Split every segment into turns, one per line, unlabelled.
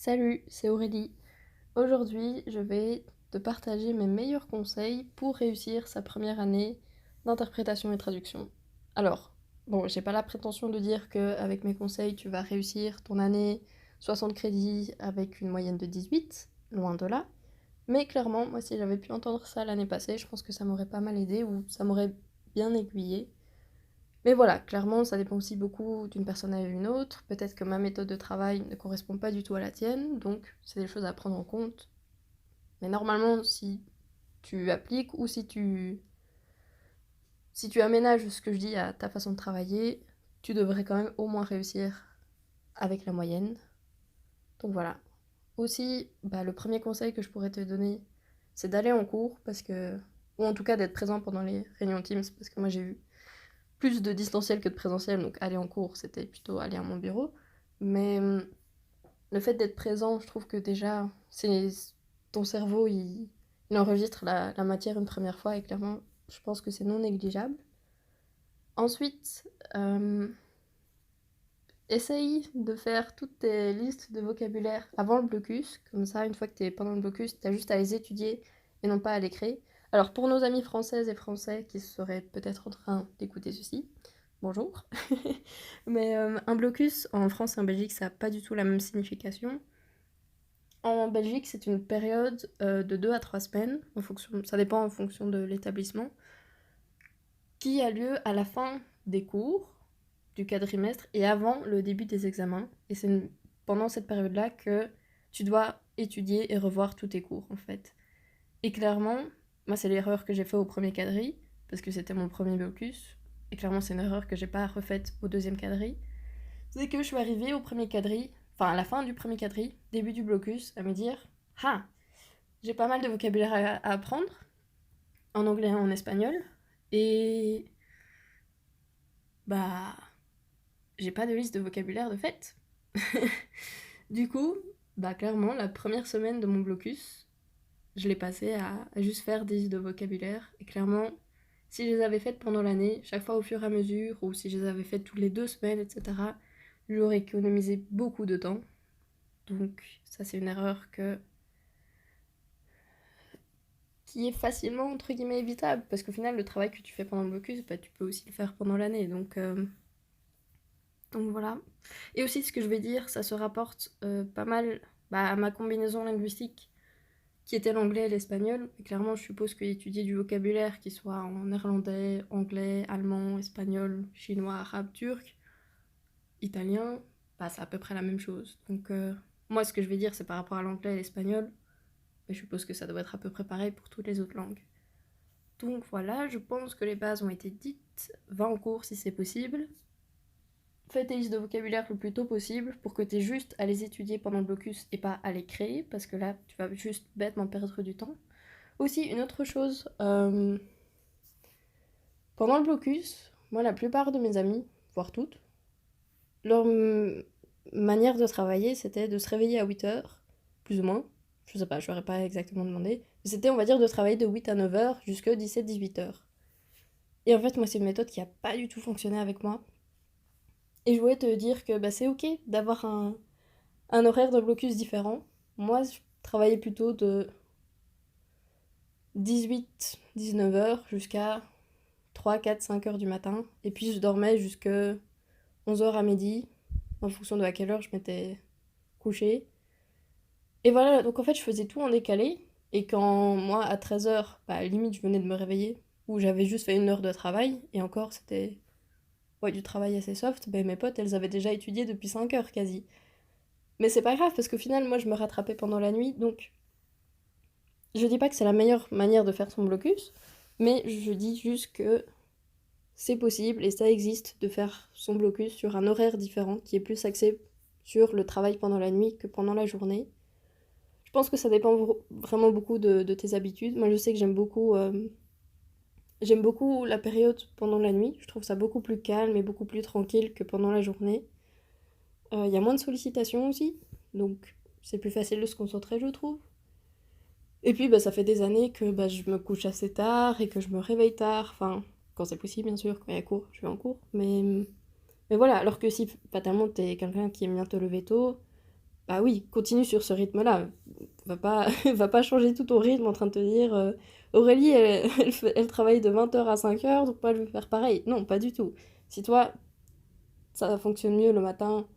Salut, c'est Aurélie. Aujourd'hui, je vais te partager mes meilleurs conseils pour réussir sa première année d'interprétation et traduction. Alors, bon, j'ai pas la prétention de dire que avec mes conseils, tu vas réussir ton année 60 crédits avec une moyenne de 18, loin de là. Mais clairement, moi, si j'avais pu entendre ça l'année passée, je pense que ça m'aurait pas mal aidé ou ça m'aurait bien aiguillé. Mais voilà, clairement, ça dépend aussi beaucoup d'une personne à une autre. Peut-être que ma méthode de travail ne correspond pas du tout à la tienne, donc c'est des choses à prendre en compte. Mais normalement, si tu appliques ou si tu aménages ce que je dis à ta façon de travailler, tu devrais quand même au moins réussir avec la moyenne. Donc voilà. Aussi, le premier conseil que je pourrais te donner, c'est d'aller en cours, parce que, ou en tout cas d'être présent pendant les réunions Teams, parce que moi j'ai eu plus de distanciel que de présentiel, donc aller en cours, c'était plutôt aller à mon bureau. Mais le fait d'être présent, je trouve que déjà, c'est ton cerveau, il enregistre la matière une première fois, et clairement, je pense que c'est non négligeable. Ensuite, essaye de faire toutes tes listes de vocabulaire avant le blocus. Comme ça, une fois que tu es pendant le blocus, tu as juste à les étudier et non pas à les créer. Alors, pour nos amis françaises et français qui seraient peut-être en train d'écouter ceci, bonjour. Mais un blocus en France et en Belgique, ça n'a pas du tout la même signification. En Belgique, c'est une période de 2 à 3 semaines, ça dépend en fonction de l'établissement, qui a lieu à la fin des cours du quadrimestre et avant le début des examens. Et c'est pendant cette période-là que tu dois étudier et revoir tous tes cours, en fait. Et clairement, moi, c'est l'erreur que j'ai fait au premier quadri, parce que c'était mon premier blocus. Et clairement, c'est une erreur que j'ai pas refaite au deuxième quadri. C'est que je suis arrivée au premier quadri, enfin à la fin du premier quadri, début du blocus, à me dire ah, j'ai pas mal de vocabulaire à apprendre, en anglais et en espagnol, et bah, j'ai pas de liste de vocabulaire de fait. Du coup, clairement, la première semaine de mon blocus, je l'ai passé à juste faire des listes de vocabulaire, et clairement, si je les avais faites pendant l'année, chaque fois au fur et à mesure, ou si je les avais faites toutes les 2 semaines, etc., j'aurais économisé beaucoup de temps. Donc ça c'est une erreur qui est facilement entre guillemets évitable parce qu'au final le travail que tu fais pendant le blocus, tu peux aussi le faire pendant l'année. Donc voilà. Et aussi ce que je vais dire, ça se rapporte pas mal à ma combinaison linguistique qui était l'anglais et l'espagnol. Et clairement je suppose qu'étudier du vocabulaire qui soit en néerlandais, anglais, allemand, espagnol, chinois, arabe, turc, italien, c'est à peu près la même chose. Donc moi ce que je vais dire c'est par rapport à l'anglais et l'espagnol. Mais je suppose que ça doit être à peu près pareil pour toutes les autres langues. Donc voilà, je pense que les bases ont été dites. Va en cours si c'est possible. Fais tes listes de vocabulaire le plus tôt possible pour que tu aies juste à les étudier pendant le blocus et pas à les créer, parce que là, tu vas juste bêtement perdre du temps. Aussi, une autre chose, pendant le blocus, moi, la plupart de mes amis, voire toutes, leur manière de travailler, c'était de se réveiller à 8 heures, plus ou moins. Je sais pas, je n'aurais pas exactement demandé. C'était, on va dire, de travailler de 8 à 9 heures jusqu'à 17-18 heures. Et en fait, moi, c'est une méthode qui a pas du tout fonctionné avec moi. Et je voulais te dire que c'est ok d'avoir un horaire de blocus différent. Moi, je travaillais plutôt de 18-19 heures jusqu'à 3, 4, 5 heures du matin. Et puis, je dormais jusque 11 heures à midi, en fonction de à quelle heure je m'étais couchée. Et voilà, donc en fait, je faisais tout en décalé. Et quand moi, à 13 heures, limite, je venais de me réveiller, ou j'avais juste fait 1 heure de travail, et encore, c'était du travail assez soft, mes potes, elles avaient déjà étudié depuis 5 heures quasi. Mais c'est pas grave, parce qu'au final, moi, je me rattrapais pendant la nuit, donc je dis pas que c'est la meilleure manière de faire son blocus, mais je dis juste que c'est possible, et ça existe, de faire son blocus sur un horaire différent, qui est plus axé sur le travail pendant la nuit que pendant la journée. Je pense que ça dépend vraiment beaucoup de tes habitudes. Moi, je sais que j'aime beaucoup la période pendant la nuit. Je trouve ça beaucoup plus calme et beaucoup plus tranquille que pendant la journée. Il y a moins de sollicitations aussi, donc c'est plus facile de se concentrer, je trouve. Et puis, ça fait des années que je me couche assez tard et que je me réveille tard. Enfin, quand c'est possible, bien sûr, quand il y a cours, je vais en cours. Mais voilà, alors que si fatalement t'es quelqu'un qui aime bien te lever tôt, bah oui, continue sur ce rythme-là. Va pas, va pas changer tout ton rythme en train de te dire Aurélie, elle travaille de 20h à 5h, donc moi je vais faire pareil. Non, pas du tout. Si toi, ça fonctionne mieux le matin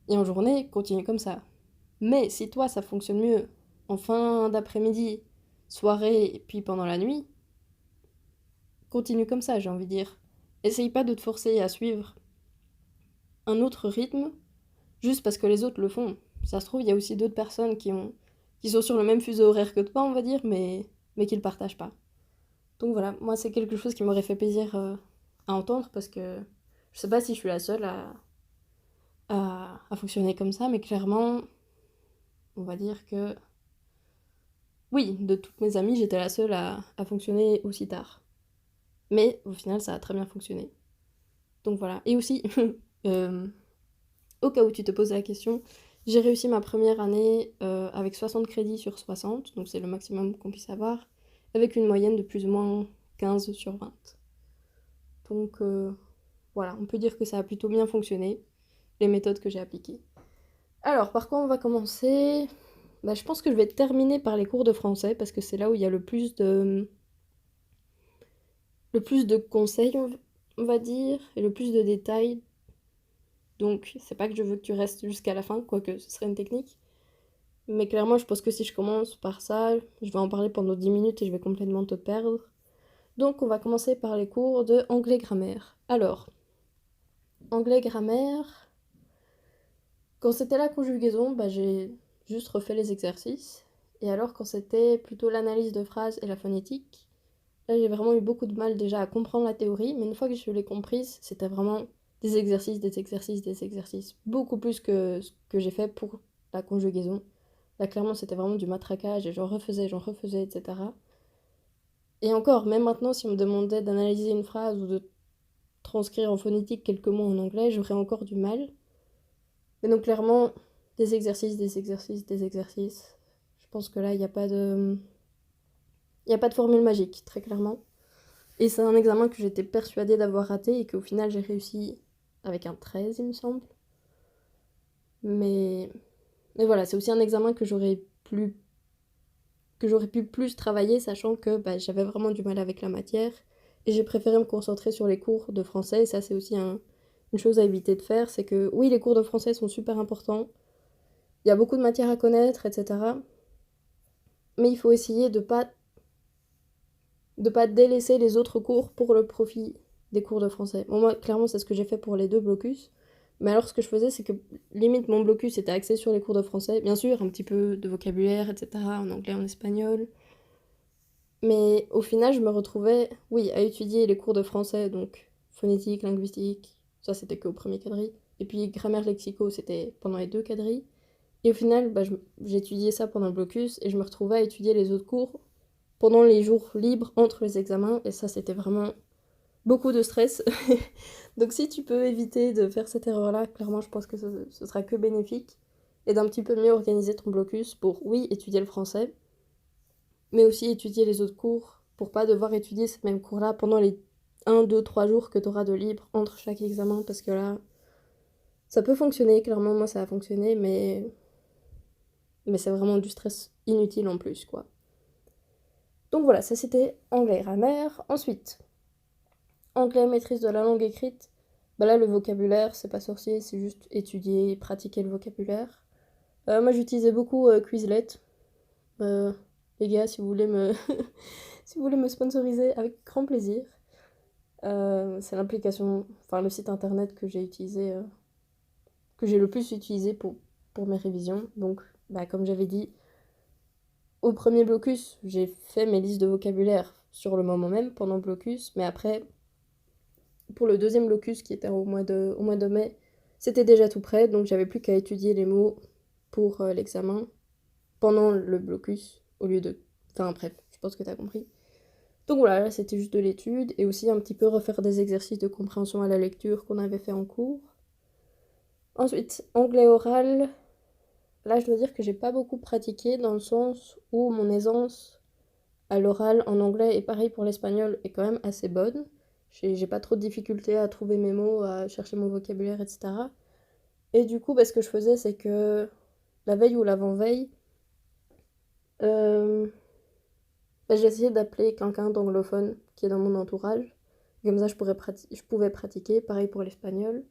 et en journée, continue comme ça. Mais si toi, ça fonctionne mieux en fin d'après-midi, soirée et puis pendant la nuit, continue comme ça, j'ai envie de dire. Essaye pas de te forcer à suivre un autre rythme juste parce que les autres le font. Ça se trouve, il y a aussi d'autres personnes qui sont sur le même fuseau horaire que toi, on va dire, mais qui le partagent pas. Donc voilà, moi c'est quelque chose qui m'aurait fait plaisir à entendre parce que je sais pas si je suis la seule à fonctionner comme ça, mais clairement, on va dire que oui, de toutes mes amies, j'étais la seule à fonctionner aussi tard. Mais au final, ça a très bien fonctionné. Donc voilà. Et aussi, euh, au cas où tu te poses la question, j'ai réussi ma première année avec 60 crédits sur 60, donc c'est le maximum qu'on puisse avoir, avec une moyenne de plus ou moins 15 sur 20. Donc voilà, on peut dire que ça a plutôt bien fonctionné, les méthodes que j'ai appliquées. Alors, par quoi on va commencer? Bah, je pense que je vais terminer par les cours de français, parce que c'est là où il y a le plus de conseils, on va dire, et le plus de détails. Donc, c'est pas que je veux que tu restes jusqu'à la fin, quoique ce serait une technique. Mais clairement, je pense que si je commence par ça, je vais en parler pendant 10 minutes et je vais complètement te perdre. Donc, on va commencer par les cours de anglais-grammaire. Alors, anglais-grammaire, quand c'était la conjugaison, bah, j'ai juste refait les exercices. Et alors, quand c'était plutôt l'analyse de phrases et la phonétique, là, j'ai vraiment eu beaucoup de mal déjà à comprendre la théorie, mais une fois que je l'ai comprise, c'était vraiment des exercices, des exercices, des exercices. Beaucoup plus que ce que j'ai fait pour la conjugaison. Là, clairement, c'était vraiment du matraquage et j'en refaisais, etc. Et encore, même maintenant, si on me demandait d'analyser une phrase ou de transcrire en phonétique quelques mots en anglais, j'aurais encore du mal. Mais donc, clairement, des exercices, des exercices, des exercices. Je pense que là, il n'y a pas de... Il n'y a pas de formule magique, très clairement. Et c'est un examen que j'étais persuadée d'avoir raté et qu'au final, j'ai réussi avec un 13, il me semble. Mais, mais voilà, c'est aussi un examen que j'aurais pu plus travailler, sachant que bah, j'avais vraiment du mal avec la matière. Et j'ai préféré me concentrer sur les cours de français. Et ça, c'est aussi une chose à éviter de faire. C'est que oui, les cours de français sont super importants. Il y a beaucoup de matière à connaître, etc. Mais il faut essayer de pas délaisser les autres cours pour le profit des cours de français. Bon, moi, clairement, c'est ce que j'ai fait pour les deux blocus. Mais alors, ce que je faisais, c'est que limite, mon blocus était axé sur les cours de français. Bien sûr, un petit peu de vocabulaire, etc., en anglais, en espagnol. Mais au final, je me retrouvais, oui, à étudier les cours de français, donc phonétique, linguistique, ça c'était qu'au premier quadri. Et puis grammaire, lexico, c'était pendant les deux quadris. Et au final, bah, j'étudiais ça pendant le blocus et je me retrouvais à étudier les autres cours pendant les jours libres entre les examens. Et ça, c'était vraiment beaucoup de stress. Donc si tu peux éviter de faire cette erreur-là, clairement, je pense que ce sera que bénéfique. Et d'un petit peu mieux organiser ton blocus pour, oui, étudier le français, mais aussi étudier les autres cours pour pas devoir étudier ces mêmes cours-là pendant les 1, 2, 3 jours que tu auras de libre entre chaque examen, parce que là, ça peut fonctionner, clairement, moi ça a fonctionné, mais c'est vraiment du stress inutile en plus, quoi. Donc voilà, ça c'était anglais grammaire. Ensuite, anglais maîtrise de la langue écrite. Bah là, le vocabulaire, c'est pas sorcier, c'est juste étudier, pratiquer le vocabulaire. Moi j'utilisais beaucoup Quizlet. Euh, les gars, si vous voulez me... si vous voulez me sponsoriser, avec grand plaisir. C'est l'application, enfin le site internet que j'ai utilisé, que j'ai le plus utilisé pour mes révisions. Donc, bah, comme j'avais dit, au premier blocus, j'ai fait mes listes de vocabulaire sur le moment même, pendant le blocus. Mais après, pour le deuxième blocus, qui était au mois de mai, c'était déjà tout prêt. Donc, j'avais plus qu'à étudier les mots pour l'examen pendant le blocus, au lieu de... Enfin, bref, je pense que t'as compris. Donc voilà, là c'était juste de l'étude et aussi un petit peu refaire des exercices de compréhension à la lecture qu'on avait fait en cours. Ensuite, anglais oral. Là, je dois dire que j'ai pas beaucoup pratiqué dans le sens où mon aisance à l'oral en anglais et pareil pour l'espagnol est quand même assez bonne. J'ai pas trop de difficultés à trouver mes mots, à chercher mon vocabulaire, etc. Et du coup, bah, ce que je faisais, c'est que la veille ou l'avant-veille, euh, bah, j'ai essayé d'appeler quelqu'un d'anglophone qui est dans mon entourage. Comme ça, je pouvais pratiquer. Pareil pour l'espagnol.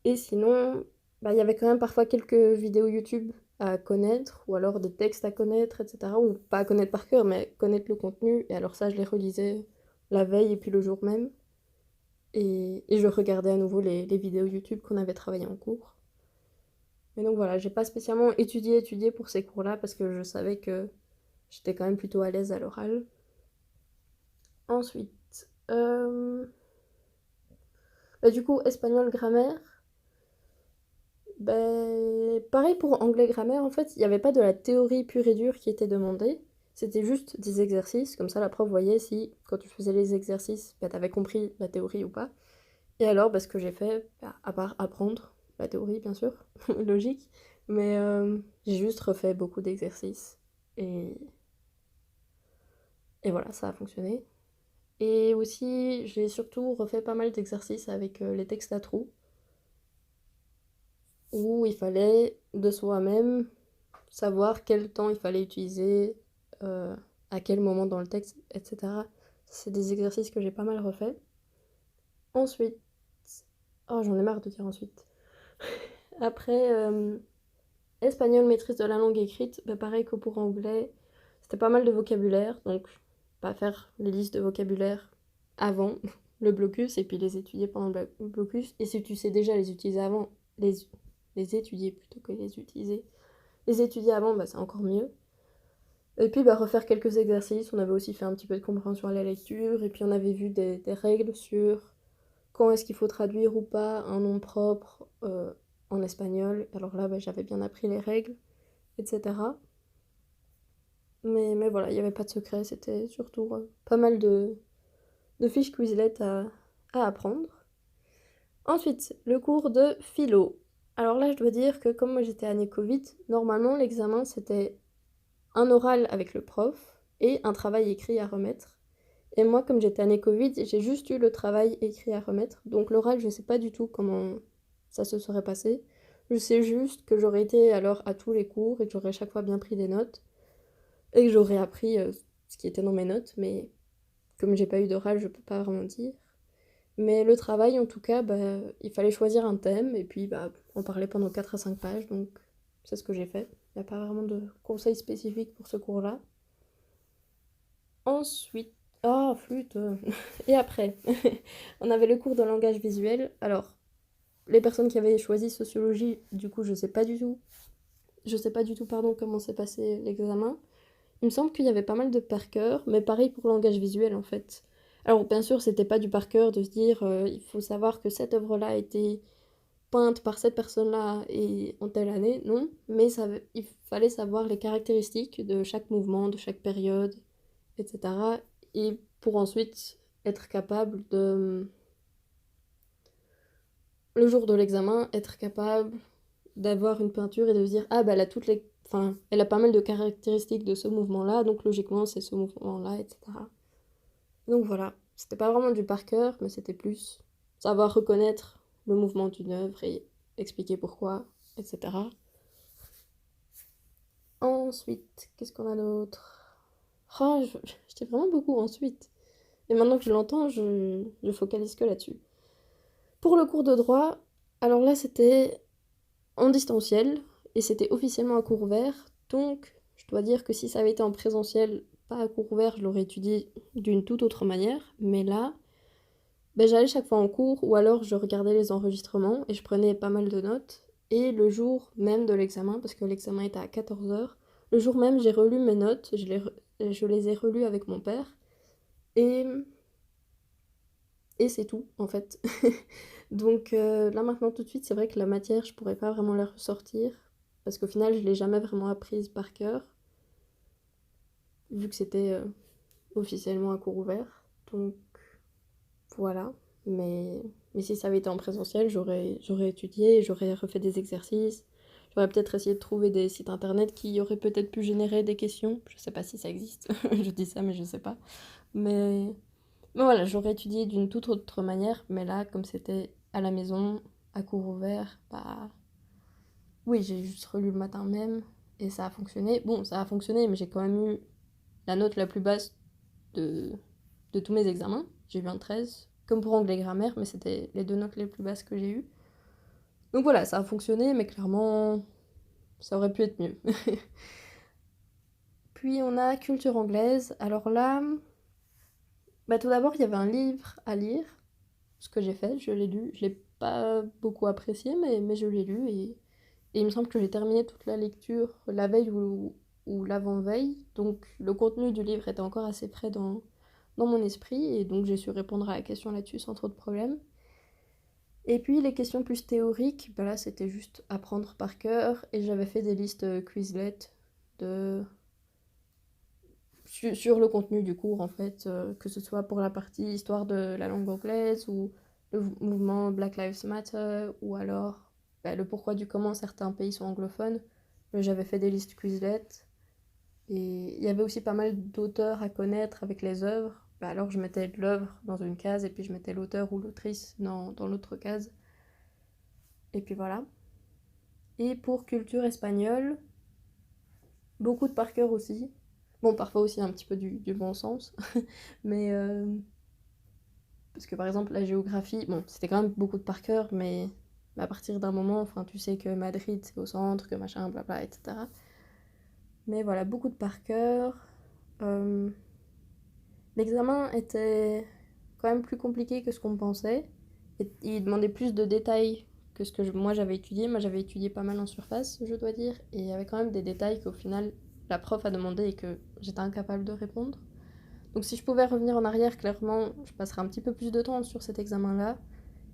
Et sinon, bah, il y avait quand même parfois quelques vidéos YouTube à connaître, ou alors des textes à connaître, etc. Ou pas à connaître par cœur, mais connaître le contenu. Et alors ça, je les relisais la veille et puis le jour même. Et je regardais à nouveau les vidéos YouTube qu'on avait travaillées en cours. Mais donc voilà, j'ai pas spécialement étudié pour ces cours-là parce que je savais que j'étais quand même plutôt à l'aise à l'oral. Ensuite, bah, du coup, espagnol grammaire. Ben, pareil pour anglais grammaire, en fait, il n'y avait pas de la théorie pure et dure qui était demandée. C'était juste des exercices, comme ça la prof voyait si, quand tu faisais les exercices, ben, t'avais compris la théorie ou pas. Et alors, ben, ce que j'ai fait, ben, à part apprendre la théorie, bien sûr, logique, mais j'ai juste refait beaucoup d'exercices. Et, et voilà, ça a fonctionné. Et aussi, j'ai surtout refait pas mal d'exercices avec les textes à trous, où il fallait de soi-même savoir quel temps il fallait utiliser, euh, à quel moment dans le texte, etc. C'est des exercices que j'ai pas mal refait. Ensuite, oh j'en ai marre de dire ensuite. Après, espagnol, maîtrise de la langue écrite, bah, pareil que pour anglais, c'était pas mal de vocabulaire, donc pas faire les listes de vocabulaire avant le blocus et puis les étudier pendant le blocus. Et si tu sais déjà les utiliser avant, les, les étudier plutôt que les utiliser. Les étudier avant, bah, c'est encore mieux. Et puis bah, refaire quelques exercices, on avait aussi fait un petit peu de compréhension à la lecture, et puis on avait vu des règles sur quand est-ce qu'il faut traduire ou pas un nom propre en espagnol. Alors là, bah, j'avais bien appris les règles, etc. Mais voilà, il n'y avait pas de secret, c'était surtout pas mal de fiches Quizlet à apprendre. Ensuite, le cours de philo. Alors là, je dois dire que comme moi j'étais année Covid, normalement l'examen c'était un oral avec le prof et un travail écrit à remettre. Et moi, comme j'étais année Covid, j'ai juste eu le travail écrit à remettre. Donc l'oral, je ne sais pas du tout comment ça se serait passé. Je sais juste que j'aurais été alors à tous les cours et que j'aurais chaque fois bien pris des notes. Et que j'aurais appris ce qui était dans mes notes. Mais comme j'ai pas eu d'oral, je peux pas vraiment dire. Mais le travail, en tout cas, bah, il fallait choisir un thème et puis bah, en parler pendant 4 à 5 pages. Donc c'est ce que j'ai fait. Il n'y a pas vraiment de conseils spécifiques pour ce cours-là. Ensuite, oh, flûte. Et après, on avait le cours de langage visuel. Alors, les personnes qui avaient choisi sociologie, du coup, je sais pas du tout, pardon, comment s'est passé l'examen. Il me semble qu'il y avait pas mal de par cœur, mais pareil pour le langage visuel en fait. Alors, bien sûr, c'était pas du par cœur de se dire il faut savoir que cette œuvre-là a été peinte par cette personne-là et en telle année, non, mais il fallait savoir les caractéristiques de chaque mouvement, de chaque période, etc. Et pour ensuite être capable de, le jour de l'examen, être capable d'avoir une peinture et de se dire ah bah elle a toutes les, enfin elle a pas mal de caractéristiques de ce mouvement-là, donc logiquement c'est ce mouvement-là, etc. Donc voilà, c'était pas vraiment du par cœur, mais c'était plus savoir reconnaître le mouvement d'une œuvre et expliquer pourquoi, etc. Ensuite, qu'est-ce qu'on a d'autre? Oh, je dis vraiment beaucoup ensuite. Et maintenant que je l'entends, je focalise que là-dessus. Pour le cours de droit, alors là c'était en distanciel et c'était officiellement à cours ouvert. Donc je dois dire que si ça avait été en présentiel, pas à cours ouvert, je l'aurais étudié d'une toute autre manière. Mais là, ben, j'allais chaque fois en cours ou alors je regardais les enregistrements et je prenais pas mal de notes. Et le jour même de l'examen, parce que l'examen était à 14h, le jour même j'ai relu mes notes, je les ai relues avec mon père. Et et c'est tout en fait. Donc là maintenant tout de suite c'est vrai que la matière je pourrais pas vraiment la ressortir parce qu'au final je l'ai jamais vraiment apprise par cœur vu que c'était officiellement à cours ouvert. Donc voilà. Mais si ça avait été en présentiel j'aurais étudié, j'aurais refait des exercices, j'aurais peut-être essayé de trouver des sites internet qui auraient peut-être pu générer des questions. Je sais pas si ça existe, je dis ça mais je sais pas. Mais Mais voilà, j'aurais étudié d'une toute autre manière, mais là, comme c'était à la maison, à cours ouvert, Oui, j'ai juste relu le matin même et ça a fonctionné. Bon, ça a fonctionné, mais j'ai quand même eu la note la plus basse de, de tous mes examens. J'ai eu un 13, comme pour anglais et grammaire, mais c'était les deux notes les plus basses que j'ai eues. Donc voilà, ça a fonctionné, mais clairement, ça aurait pu être mieux. Puis on a culture anglaise. Alors là, bah tout d'abord, il y avait un livre à lire, ce que j'ai fait, je l'ai lu. Je l'ai pas beaucoup apprécié, mais je l'ai lu et il me semble que j'ai terminé toute la lecture la veille ou l'avant-veille. Donc le contenu du livre était encore assez frais dans mon esprit et donc j'ai su répondre à la question là-dessus sans trop de problèmes. Et puis les questions plus théoriques, bah là c'était juste apprendre par cœur et j'avais fait des listes Quizlet de... sur le contenu du cours en fait, que ce soit pour la partie histoire de la langue anglaise ou le mouvement Black Lives Matter ou alors bah, le pourquoi du comment certains pays sont anglophones. J'avais fait des listes Quizlet et il y avait aussi pas mal d'auteurs à connaître avec les œuvres. Bah, alors je mettais l'œuvre dans une case et puis je mettais l'auteur ou l'autrice dans l'autre case. Et puis voilà. Et pour culture espagnole, beaucoup de par cœur aussi. Bon, parfois aussi un petit peu du bon sens. Mais parce que par exemple, la géographie, bon, c'était quand même beaucoup de par cœur, mais à partir d'un moment, enfin, tu sais que Madrid c'est au centre, que machin, blabla, etc. Mais voilà, beaucoup de par cœur. Euh, L'examen était quand même plus compliqué que ce qu'on pensait. Et il demandait plus de détails que ce que moi j'avais étudié. Moi j'avais étudié pas mal en surface, je dois dire. Et il y avait quand même des détails qu'au final la prof a demandé et que j'étais incapable de répondre. Donc si je pouvais revenir en arrière, clairement, je passerais un petit peu plus de temps sur cet examen-là.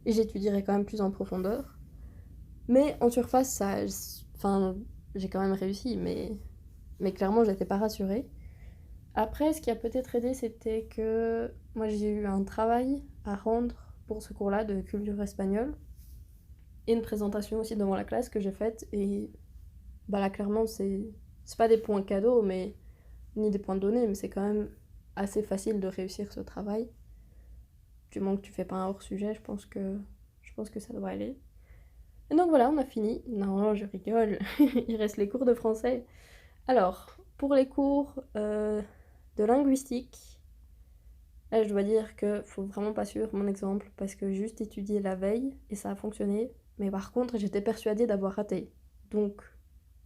Et j'étudierais quand même plus en profondeur. Mais en surface, ça, enfin, j'ai quand même réussi, mais clairement, j'étais pas rassurée. Après, ce qui a peut-être aidé, c'était que moi, j'ai eu un travail à rendre pour ce cours-là de culture espagnole et une présentation aussi devant la classe que j'ai faite. Et bah là, clairement, c'est pas des points cadeaux, mais ni des points donnés, mais c'est quand même assez facile de réussir ce travail. Du moment que tu fais pas un hors-sujet, je pense que ça devrait aller. Et donc voilà, on a fini. Non, je rigole. Il reste les cours de français. Alors, pour les cours de linguistique, là je dois dire que faut vraiment pas suivre mon exemple parce que j'ai juste étudié la veille et ça a fonctionné. Mais par contre, j'étais persuadée d'avoir raté. Donc,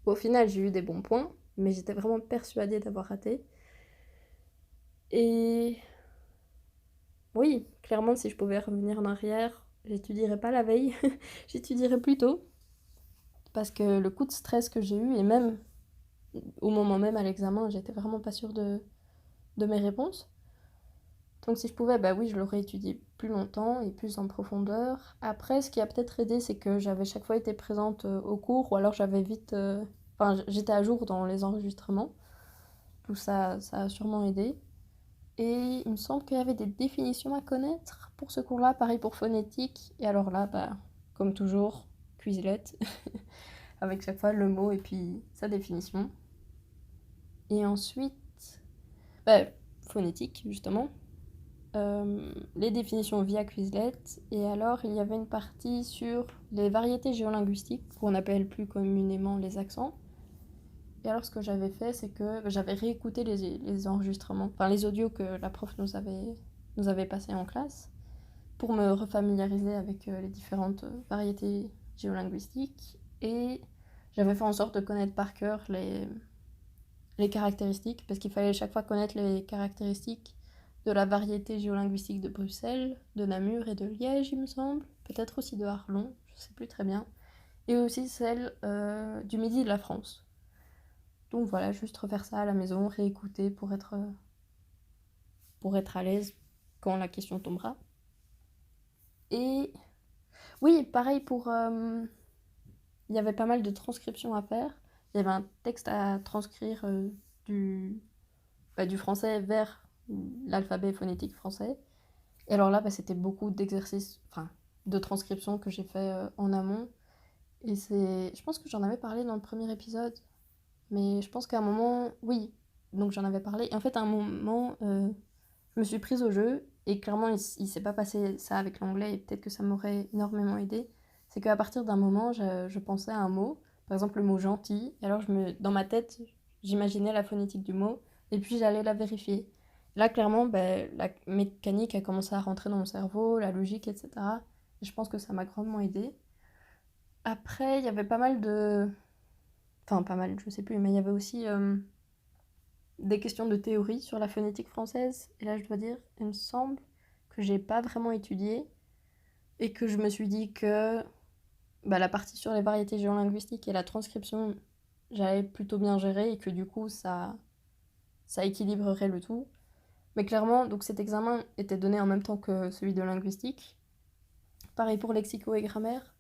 au final, j'ai eu des bons points, mais j'étais vraiment persuadée d'avoir raté. Et oui, clairement, si je pouvais revenir en arrière, j'étudierais pas la veille, j'étudierais plus tôt. Parce que le coup de stress que j'ai eu, et même au moment même à l'examen, j'étais vraiment pas sûre de mes réponses. Donc si je pouvais, bah oui, je l'aurais étudié plus longtemps et plus en profondeur. Après, ce qui a peut-être aidé, c'est que j'avais chaque fois été présente au cours, ou alors j'avais vite... Enfin, j'étais à jour dans les enregistrements. Tout ça, ça a sûrement aidé. Et il me semble qu'il y avait des définitions à connaître pour ce cours-là, pareil pour phonétique. Et alors là, bah, comme toujours, Quizlet, avec chaque fois le mot et puis sa définition. Et ensuite, bah, phonétique, justement. Les définitions via Quizlet. Et alors, il y avait une partie sur les variétés géolinguistiques, qu'on appelle plus communément les accents. Et alors, ce que j'avais fait, c'est que j'avais réécouté les enregistrements, enfin les audios que la prof nous avait passés en classe, pour me refamiliariser avec les différentes variétés géolinguistiques. Et j'avais fait en sorte de connaître par cœur les caractéristiques, parce qu'il fallait chaque fois connaître les caractéristiques de la variété géolinguistique de Bruxelles, de Namur et de Liège, il me semble, peut-être aussi de Arlon, je sais plus très bien, et aussi celle du midi de la France. Donc voilà, juste refaire ça à la maison, réécouter pour être à l'aise quand la question tombera. Et oui, pareil pour... il y avait pas mal de transcriptions à faire. Il y avait un texte à transcrire du français vers l'alphabet phonétique français. Et alors là, c'était beaucoup d'exercices, enfin, de transcription que j'ai fait en amont. Et je pense que j'en avais parlé dans le premier épisode, mais je pense qu'à un moment, oui, donc j'en avais parlé. Et en fait, à un moment, je me suis prise au jeu, et clairement, il s'est pas passé ça avec l'anglais, et peut-être que ça m'aurait énormément aidé. C'est qu'à partir d'un moment, je pensais à un mot, par exemple le mot gentil, et alors dans ma tête, j'imaginais la phonétique du mot, et puis j'allais la vérifier. Là, clairement, ben, la mécanique a commencé à rentrer dans mon cerveau, la logique, etc. Et je pense que ça m'a grandement aidé. Après, il y avait pas mal de... Enfin, pas mal, je sais plus, mais il y avait aussi des questions de théorie sur la phonétique française. Et là, je dois dire, il me semble que j'ai pas vraiment étudié et que je me suis dit que bah, la partie sur les variétés géolinguistiques et la transcription, j'allais plutôt bien gérer et que du coup, ça équilibrerait le tout. Mais clairement, donc cet examen était donné en même temps que celui de linguistique. Pareil pour lexico et grammaire.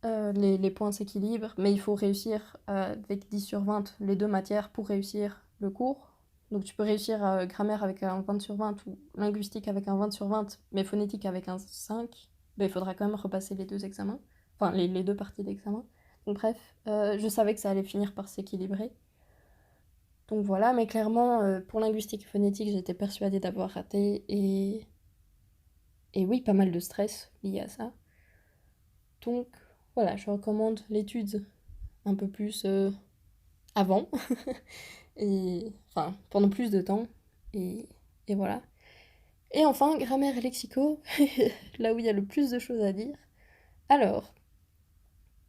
Les points s'équilibrent, mais il faut réussir avec 10 sur 20 les deux matières pour réussir le cours. Donc tu peux réussir grammaire avec un 20 sur 20 ou linguistique avec un 20 sur 20, mais phonétique avec un 5. Ben, il faudra quand même repasser les deux examens, enfin les deux parties d'examen. Donc bref, je savais que ça allait finir par s'équilibrer. Donc voilà, mais clairement, pour linguistique et phonétique, j'étais persuadée d'avoir raté et oui, pas mal de stress lié à ça. Donc voilà, je recommande l'étude un peu plus avant, et enfin pendant plus de temps, et, et voilà. Et enfin, grammaire et lexico, là où il y a le plus de choses à dire. Alors,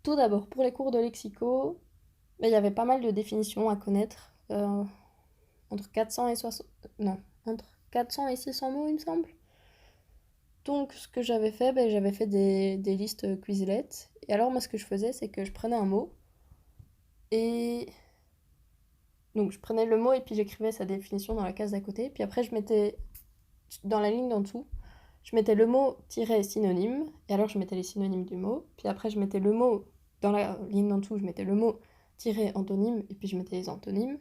tout d'abord, pour les cours de lexico, il y avait pas mal de définitions à connaître, entre 400 et 60... Non, entre 400 et 600 mots, il me semble. Donc, ce que j'avais fait, j'avais fait des listes Quizlet. Et alors, moi, ce que je faisais, c'est que je prenais un mot, et donc je prenais le mot et puis j'écrivais sa définition dans la case d'à côté. Puis après, je mettais dans la ligne d'en dessous, je mettais le mot tiret synonyme. Et alors, je mettais les synonymes du mot. Puis après, je mettais le mot dans la ligne d'en dessous, je mettais le mot tiret antonyme. Et puis je mettais les antonymes.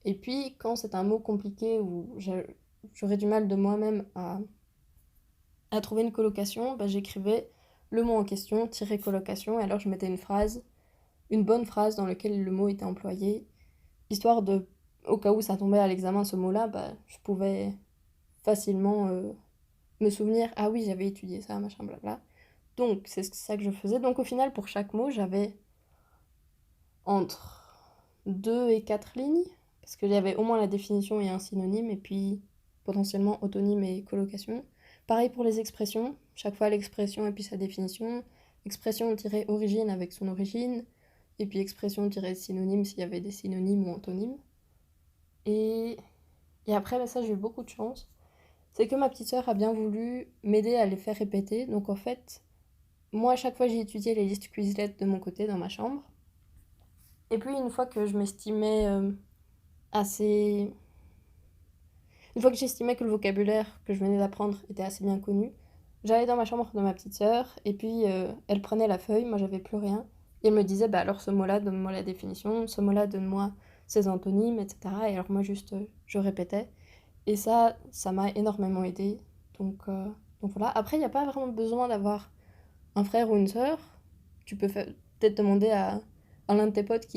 Et puis, quand c'est un mot compliqué où j'aurais du mal de moi-même à trouver une colocation, j'écrivais le mot en question, tiret colocation. Et alors, je mettais une bonne phrase dans laquelle le mot était employé, histoire de, au cas où ça tombait à l'examen ce mot-là, je pouvais facilement me souvenir, ah oui, j'avais étudié ça, machin, blabla. Donc, c'est ça que je faisais. Donc, au final, pour chaque mot, j'avais entre 2 et 4 lignes, parce que j'avais au moins la définition et un synonyme, et puis potentiellement autonyme et colocation. Pareil pour les expressions, chaque fois l'expression et puis sa définition. Expression-origine avec son origine, et puis expression-synonyme s'il y avait des synonymes ou antonymes. Et après, ça, j'ai eu beaucoup de chance. C'est que ma petite sœur a bien voulu m'aider à les faire répéter. Donc en fait, moi, à chaque fois, j'ai étudié les listes Quizlet de mon côté dans ma chambre. Et puis, une fois que je m'estimais assez... Une fois que j'estimais que le vocabulaire que je venais d'apprendre était assez bien connu, j'allais dans ma chambre de ma petite sœur, et puis elle prenait la feuille, moi j'avais plus rien, et elle me disait, alors ce mot-là, donne-moi la définition, ce mot-là, donne-moi ses antonymes, etc. Et alors moi juste, je répétais. Et ça m'a énormément aidé. Donc voilà. Après, il n'y a pas vraiment besoin d'avoir un frère ou une sœur. Tu peux peut-être demander à l'un de tes potes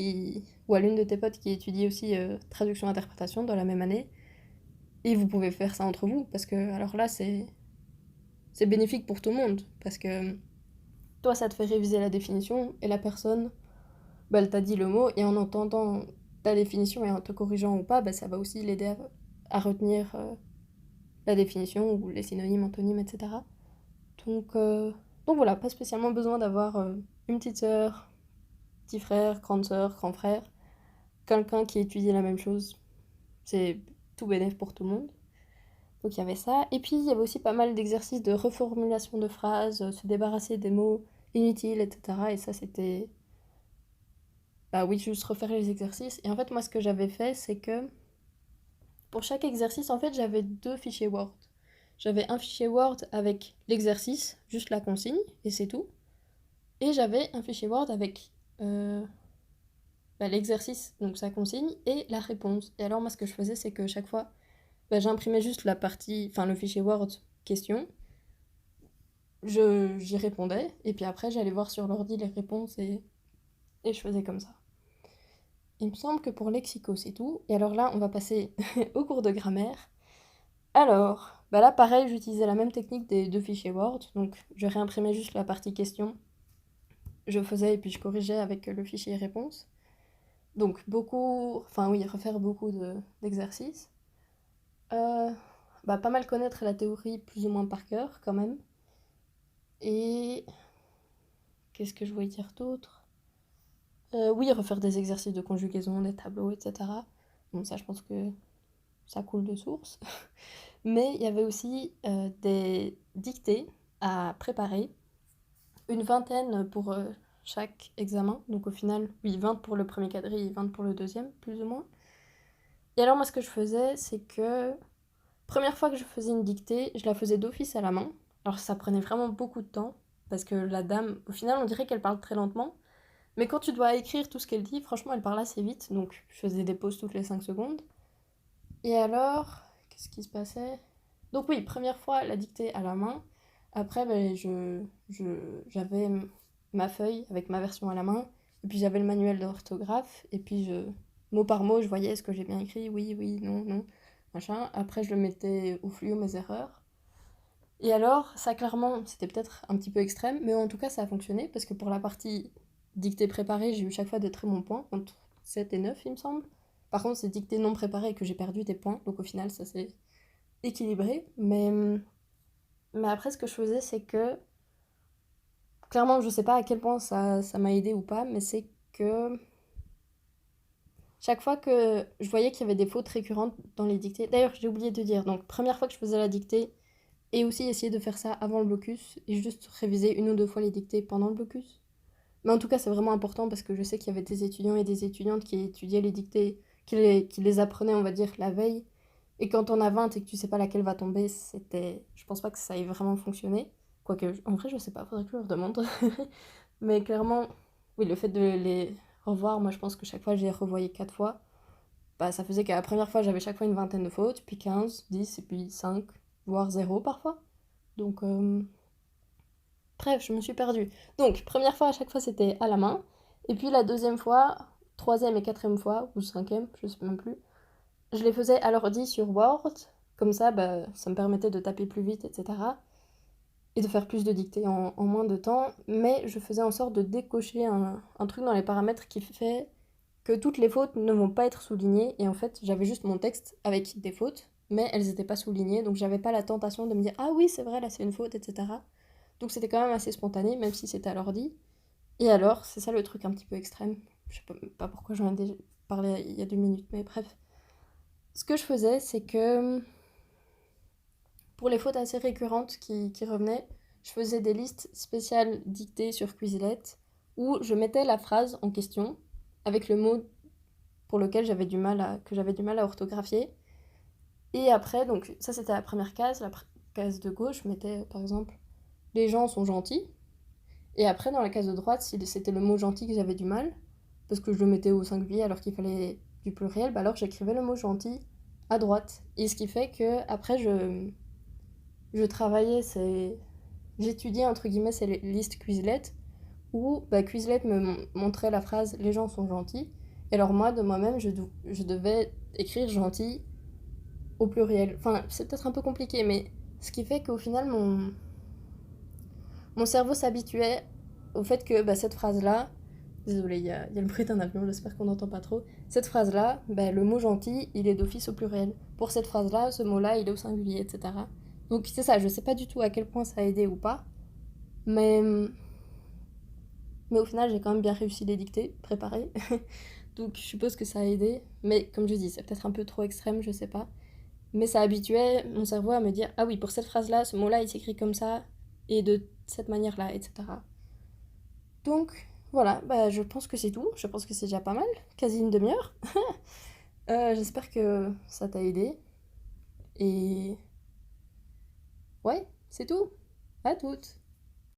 ou à l'une de tes potes qui étudie aussi traduction-interprétation dans la même année. Et vous pouvez faire ça entre vous. Parce que, alors là, c'est bénéfique pour tout le monde. Parce que toi, ça te fait réviser la définition et la personne, elle t'a dit le mot. Et en entendant ta définition et en te corrigeant ou pas, ça va aussi l'aider à retenir la définition ou les synonymes, antonymes, etc. Donc voilà, pas spécialement besoin d'avoir une petite sœur, petit frère, grande sœur, grand frère, quelqu'un qui étudie la même chose. C'est tout bénéf pour tout le monde. Donc il y avait ça. Et puis il y avait aussi pas mal d'exercices de reformulation de phrases, se débarrasser des mots inutiles, etc. Et ça c'était... oui, juste refaire les exercices. Et en fait, moi ce que j'avais fait, c'est que pour chaque exercice, en fait, j'avais 2 fichiers Word. J'avais un fichier Word avec l'exercice, juste la consigne, et c'est tout. Et j'avais un fichier Word avec l'exercice, donc sa consigne, et la réponse. Et alors moi ce que je faisais, c'est que chaque fois, j'imprimais juste la partie, enfin le fichier Word question, j'y répondais, et puis après j'allais voir sur l'ordi les réponses, et je faisais comme ça. Il me semble que pour lexico c'est tout, et alors là on va passer au cours de grammaire. Alors, là pareil, j'utilisais la même technique des 2 fichiers Word, donc je réimprimais juste la partie question, je faisais et puis je corrigeais avec le fichier réponse. Donc refaire beaucoup d'exercices. Euh, Pas mal connaître la théorie plus ou moins par cœur quand même. Et qu'est-ce que je voulais dire d'autre? Oui, refaire des exercices de conjugaison, des tableaux, etc. Bon, ça, je pense que ça coule de source. Mais il y avait aussi des dictées à préparer, une vingtaine pour chaque examen. Donc au final, oui, 20 pour le premier quadrille et 20 pour le deuxième, plus ou moins. Et alors moi, ce que je faisais, c'est que première fois que je faisais une dictée, je la faisais d'office à la main. Alors ça prenait vraiment beaucoup de temps, parce que la dame, au final, on dirait qu'elle parle très lentement. Mais quand tu dois écrire tout ce qu'elle dit, franchement, elle parle assez vite. Donc je faisais des pauses toutes les 5 secondes. Et alors, qu'est-ce qui se passait? Donc oui, première fois, la dictée à la main. Après, ben, j'avais ma feuille avec ma version à la main. Et puis j'avais le manuel d'orthographe. Et puis mot par mot, je voyais est-ce que j'ai bien écrit, oui, oui, non, non, machin. Après, je le mettais au fluo, mes erreurs. Et alors, ça clairement, c'était peut-être un petit peu extrême, mais en tout cas, ça a fonctionné. Parce que pour la partie dictée préparée, j'ai eu chaque fois de très bons points, entre 7 et 9, il me semble. Par contre, c'est dictée non préparée que j'ai perdu des points. Donc au final, ça s'est équilibré. Mais après, ce que je faisais, c'est que clairement, je sais pas à quel point ça m'a aidé ou pas, mais c'est que chaque fois que je voyais qu'il y avait des fautes récurrentes dans les dictées, d'ailleurs, j'ai oublié de dire, donc première fois que je faisais la dictée, et aussi essayer de faire ça avant le blocus, et juste réviser une ou deux fois les dictées pendant le blocus. Mais en tout cas, c'est vraiment important parce que je sais qu'il y avait des étudiants et des étudiantes qui étudiaient les dictées, qui les apprenaient, on va dire, la veille. Et quand on a 20 et que tu sais pas laquelle va tomber, c'était. Je pense pas que ça ait vraiment fonctionné. Quoique, en vrai, je sais pas, faudrait que je leur demande. Mais clairement, oui, le fait de les revoir, moi je pense que chaque fois, je les revoyais 4 fois. Bah, ça faisait qu'à la première fois, j'avais chaque fois une vingtaine de fautes, puis 15, 10, et puis 5, voire 0 parfois. Donc, bref, je me suis perdue. Donc, première fois, à chaque fois, c'était à la main. Et puis la deuxième fois, troisième et quatrième fois, ou cinquième, je sais même plus, je les faisais à l'ordi sur Word. Comme ça, bah, ça me permettait de taper plus vite, etc. Et de faire plus de dictées en moins de temps. Mais je faisais en sorte de décocher un truc dans les paramètres qui fait que toutes les fautes ne vont pas être soulignées. Et en fait, j'avais juste mon texte avec des fautes, mais elles n'étaient pas soulignées. Donc j'avais pas la tentation de me dire ah oui, c'est vrai, là c'est une faute, etc. Donc c'était quand même assez spontané, même si c'était à l'ordi. Et alors, c'est ça le truc un petit peu extrême. Je sais pas pourquoi j'en ai déjà parlé il y a 2 minutes, mais bref. Ce que je faisais, c'est que pour les fautes assez récurrentes qui revenaient, je faisais des listes spéciales dictées sur Quizlet où je mettais la phrase en question avec le mot pour lequel que j'avais du mal à orthographier. Et après, donc ça c'était la première case. Case de gauche, je mettais par exemple les gens sont gentils. Et après, dans la case de droite, si c'était le mot gentil que j'avais du mal, parce que je le mettais au singulier alors qu'il fallait du pluriel, bah alors j'écrivais le mot gentil à droite. Et ce qui fait que après je travaillais, j'étudiais entre guillemets ces listes Quizlet, où bah, Quizlet me montrait la phrase les gens sont gentils. Et alors moi, de moi-même, je devais écrire gentil au pluriel. Enfin, c'est peut-être un peu compliqué, mais ce qui fait qu'au final, mon cerveau s'habituait au fait que bah, cette phrase-là, désolé, il y a le bruit d'un avion, j'espère qu'on n'entend pas trop. Cette phrase-là, bah, le mot gentil, il est d'office au pluriel. Pour cette phrase-là, ce mot-là, il est au singulier, etc. Donc c'est ça, je sais pas du tout à quel point ça a aidé ou pas, mais, mais au final, j'ai quand même bien réussi les dictées préparées. Donc je suppose que ça a aidé, mais comme je dis, c'est peut-être un peu trop extrême, je sais pas. Mais ça habituait mon cerveau à me dire ah oui, pour cette phrase-là, ce mot-là, il s'écrit comme ça, et de cette manière-là, etc. Donc voilà, bah, je pense que c'est tout. Je pense que c'est déjà pas mal, quasi une demi-heure. J'espère que ça t'a aidé. Et ouais, c'est tout. À toutes.